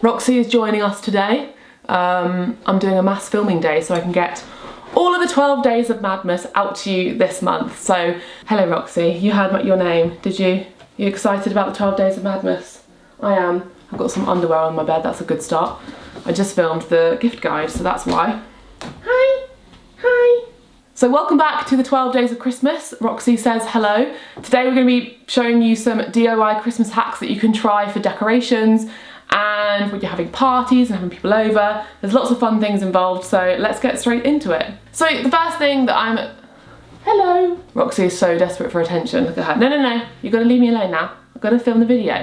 Roxy is joining us today. I'm doing a mass filming day so I can get all of the 12 days of madness out to you this month. So, hello Roxy, you heard your name, did you? You excited about the 12 days of madness? I am. I've got some underwear on my bed, that's a good start. I just filmed the gift guide, so that's why. Hi, hi. So welcome back to the 12 days of Christmas. Roxy says hello. Today we're going to be showing you some DIY Christmas hacks that you can try for decorations and when you're having parties and having people over. There's lots of fun things involved, so let's get straight into it. So the first thing that Hello! Roxy is so desperate for attention, look at her. No, you've got to leave me alone now. I've got to film the video.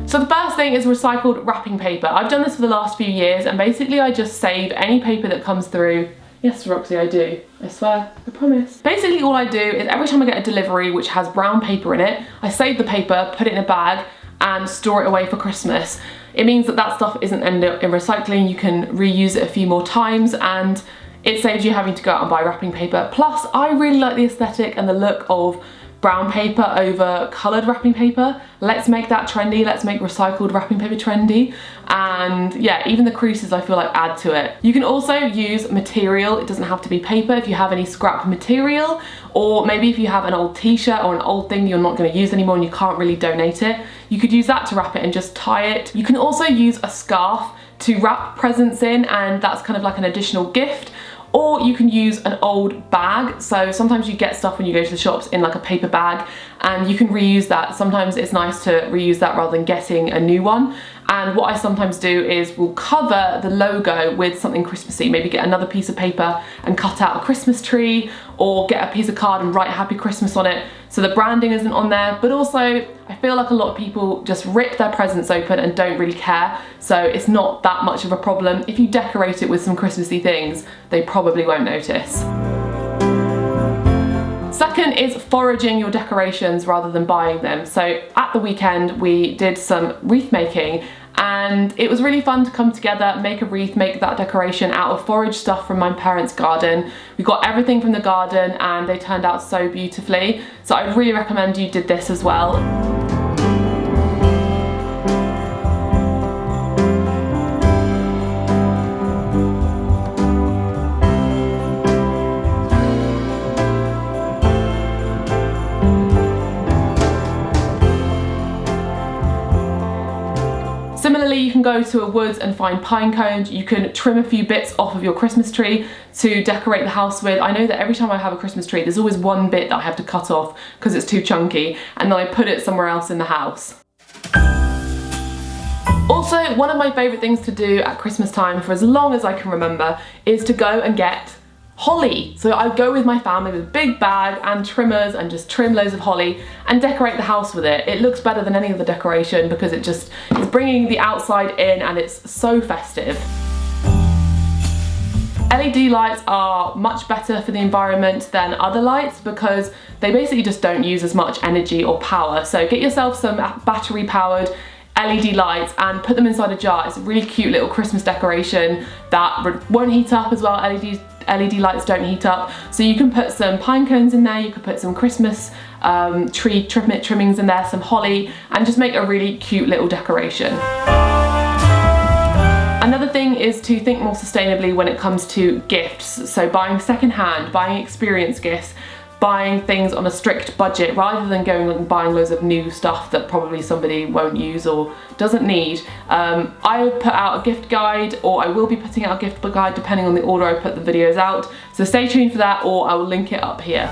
So the first thing is recycled wrapping paper. I've done this for the last few years and basically I just save any paper that comes through. Yes, Roxy, I do. I swear, I promise. Basically all I do is every time I get a delivery which has brown paper in it, I save the paper, put it in a bag and store it away for Christmas. It means that that stuff isn't ended up in recycling, you can reuse it a few more times and it saves you having to go out and buy wrapping paper. Plus, I really like the aesthetic and the look of brown paper over coloured wrapping paper. Let's make that trendy, let's make recycled wrapping paper trendy. And yeah, even the creases I feel like add to it. You can also use material, it doesn't have to be paper, if you have any scrap material, or maybe if you have an old t-shirt or an old thing you're not going to use anymore and you can't really donate it, you could use that to wrap it and just tie it. You can also use a scarf to wrap presents in and that's kind of like an additional gift. Or you can use an old bag, so sometimes you get stuff when you go to the shops in like a paper bag and you can reuse that. Sometimes it's nice to reuse that rather than getting a new one. And what I sometimes do is we'll cover the logo with something Christmassy, maybe get another piece of paper and cut out a Christmas tree or get a piece of card and write Happy Christmas on it so the branding isn't on there. But also I feel like a lot of people just rip their presents open and don't really care, so it's not that much of a problem. If you decorate it with some Christmassy things, they probably won't notice. Second is foraging your decorations rather than buying them. So at the weekend we did some wreath making and it was really fun to come together, make a wreath, make that decoration out of forage stuff from my parents' garden. We got everything from the garden and they turned out so beautifully. So I really recommend you did this as well. Similarly, you can go to a woods and find pine cones. You can trim a few bits off of your Christmas tree to decorate the house with. I know that every time I have a Christmas tree, there's always one bit that I have to cut off because it's too chunky, and then I put it somewhere else in the house. Also, one of my favourite things to do at Christmas time for as long as I can remember is to go and get holly. So I go with my family with a big bag and trimmers and just trim loads of holly and decorate the house with it. It looks better than any other decoration because it just is bringing the outside in and it's so festive. LED lights are much better for the environment than other lights because they basically just don't use as much energy or power. So get yourself some battery powered LED lights and put them inside a jar. It's a really cute little Christmas decoration that won't heat up as well. LED lights don't heat up, so you can put some pine cones in there, you could put some Christmas tree trimmings in there, some holly, and just make a really cute little decoration. Another thing is to think more sustainably when it comes to gifts, so buying secondhand, buying experience gifts, buying things on a strict budget rather than going and buying loads of new stuff that probably somebody won't use or doesn't need. I put out a gift guide, or I will be putting out a gift guide depending on the order I put the videos out, so stay tuned for that or I will link it up here.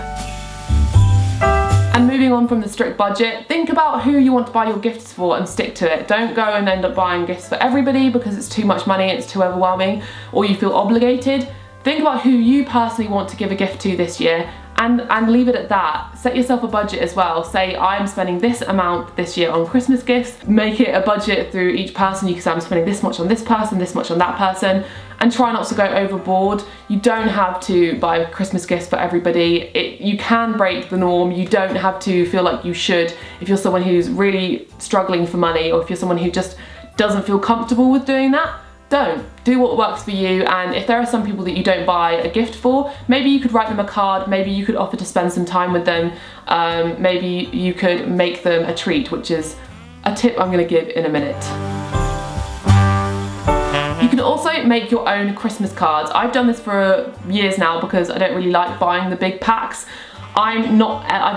And moving on from the strict budget, think about who you want to buy your gifts for and stick to it. Don't go and end up buying gifts for everybody because it's too much money, it's too overwhelming, or you feel obligated. Think about who you personally want to give a gift to this year and leave it at that. Set yourself a budget as well. Say I'm spending this amount this year on Christmas gifts. Make it a budget through each person. You can say I'm spending this much on this person, this much on that person, and try not to go overboard. You don't have to buy Christmas gifts for everybody. You can break the norm. You don't have to feel like you should if you're someone who's really struggling for money, or if you're someone who just doesn't feel comfortable with doing that. Don't. Do what works for you, and if there are some people that you don't buy a gift for, maybe you could write them a card, maybe you could offer to spend some time with them, maybe you could make them a treat, which is a tip I'm going to give in a minute. You can also make your own Christmas cards. I've done this for years now because I don't really like buying the big packs. I've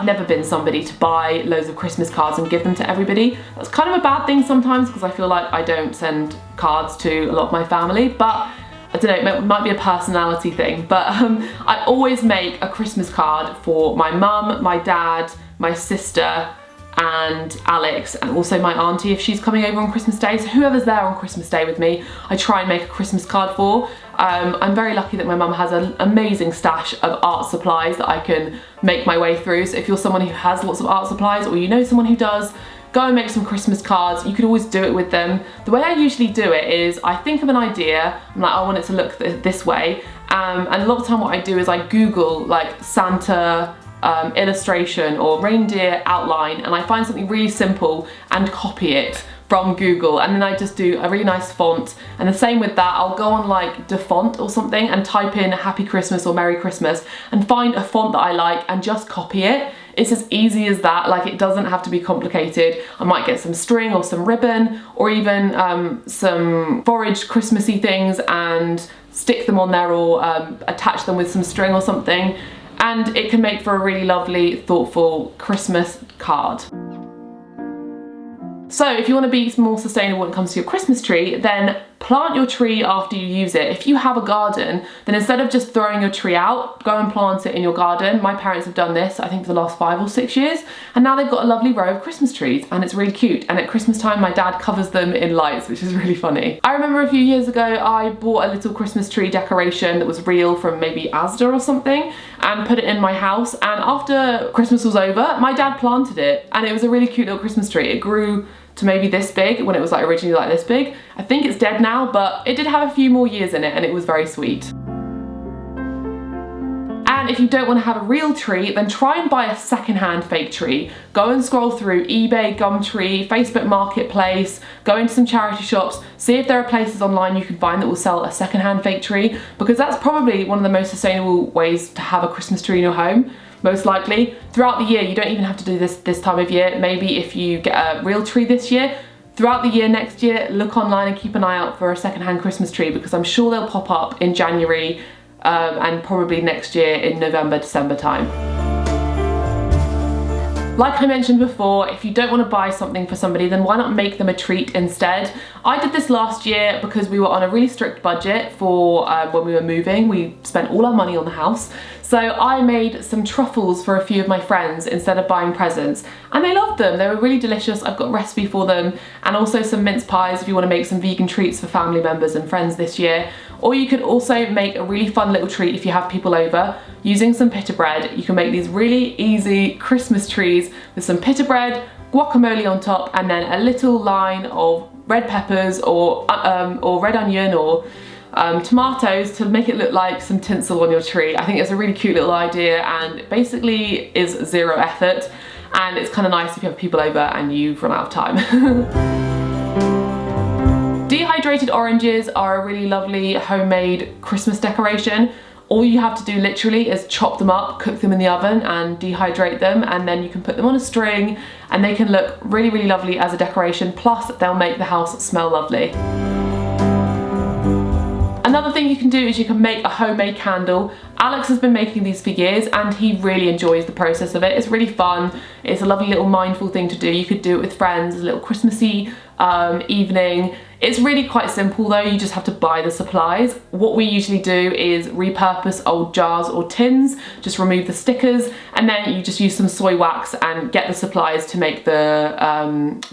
never been somebody to buy loads of Christmas cards and give them to everybody. That's kind of a bad thing sometimes because I feel like I don't send cards to a lot of my family, but I don't know, it might be a personality thing, but I always make a Christmas card for my mum, my dad, my sister, and Alex, and also my auntie if she's coming over on Christmas Day. So whoever's there on Christmas Day with me, I try and make a Christmas card for. I'm very lucky that my mum has an amazing stash of art supplies that I can make my way through. So if you're someone who has lots of art supplies, or you know someone who does, go and make some Christmas cards. You could always do it with them. The way I usually do it is I think of an idea, I'm like, I want it to look this way, and a lot of the time what I do is I Google like Santa illustration or reindeer outline, and I find something really simple and copy it from Google, and then I just do a really nice font. And the same with that, I'll go on like DeFont or something and type in Happy Christmas or Merry Christmas and find a font that I like and just copy it. It's as easy as that, like it doesn't have to be complicated. I might get some string or some ribbon or even some foraged Christmassy things and stick them on there, or attach them with some string or something, and it can make for a really lovely, thoughtful Christmas card. So if you want to be more sustainable when it comes to your Christmas tree, then plant your tree after you use it. If you have a garden, then instead of just throwing your tree out, go and plant it in your garden. My parents have done this, I think, for the last 5 or 6 years, and now they've got a lovely row of Christmas trees, and it's really cute. And at Christmas time, my dad covers them in lights, which is really funny. I remember a few years ago, I bought a little Christmas tree decoration that was real from maybe Asda or something, and put it in my house. And after Christmas was over, my dad planted it, and it was a really cute little Christmas tree. It grew to maybe this big when it was like originally like this big. I think it's dead now, but it did have a few more years in it, and it was very sweet. And if you don't want to have a real tree, then try and buy a secondhand fake tree. Go and scroll through eBay, Gumtree, Facebook Marketplace, go into some charity shops, see if there are places online you can find that will sell a secondhand fake tree, because that's probably one of the most sustainable ways to have a Christmas tree in your home. Most likely. Throughout the year, you don't even have to do this time of year. Maybe if you get a real tree this year, throughout the year next year, look online and keep an eye out for a secondhand Christmas tree, because I'm sure they'll pop up in January and probably next year in November, December time. Like I mentioned before, if you don't want to buy something for somebody, then why not make them a treat instead? I did this last year because we were on a really strict budget for when we were moving. We spent all our money on the house. So I made some truffles for a few of my friends instead of buying presents, and they loved them. They were really delicious. I've got a recipe for them, and also some mince pies if you want to make some vegan treats for family members and friends this year. Or you could also make a really fun little treat if you have people over. Using some pita bread, you can make these really easy Christmas trees with some pita bread, guacamole on top, and then a little line of red peppers or red onion or tomatoes to make it look like some tinsel on your tree. I think it's a really cute little idea, and it basically is 0 effort, and it's kind of nice if you have people over and you've run out of time. Dehydrated oranges are a really lovely homemade Christmas decoration. All you have to do literally is chop them up, cook them in the oven and dehydrate them, and then you can put them on a string and they can look really, really lovely as a decoration, plus they'll make the house smell lovely. Another thing you can do is you can make a homemade candle. Alex has been making these for years and he really enjoys the process of it. It's really fun. It's a lovely little mindful thing to do. You could do it with friends, a little Christmassy evening. It's really quite simple though, you just have to buy the supplies. What we usually do is repurpose old jars or tins, just remove the stickers, and then you just use some soy wax and get the supplies to make the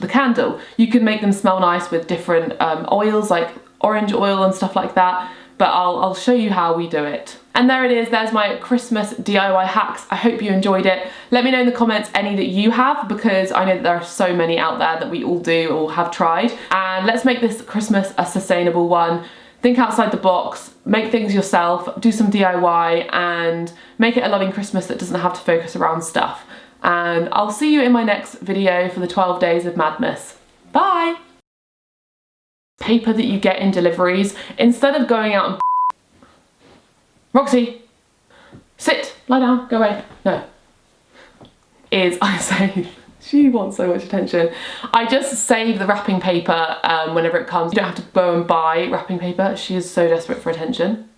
candle. You can make them smell nice with different oils like orange oil and stuff like that, but I'll show you how we do it. And there it is, there's my Christmas DIY hacks. I hope you enjoyed it. Let me know in the comments any that you have, because I know that there are so many out there that we all do or have tried. And let's make this Christmas a sustainable one. Think outside the box, make things yourself, do some DIY, and make it a loving Christmas that doesn't have to focus around stuff. And I'll see you in my next video for the 12 days of madness. Bye! Paper that you get in deliveries, instead of going out and Roxy, sit, lie down, go away. No. I say, She wants so much attention. I just save the wrapping paper whenever it comes. You don't have to go and buy wrapping paper. She is so desperate for attention.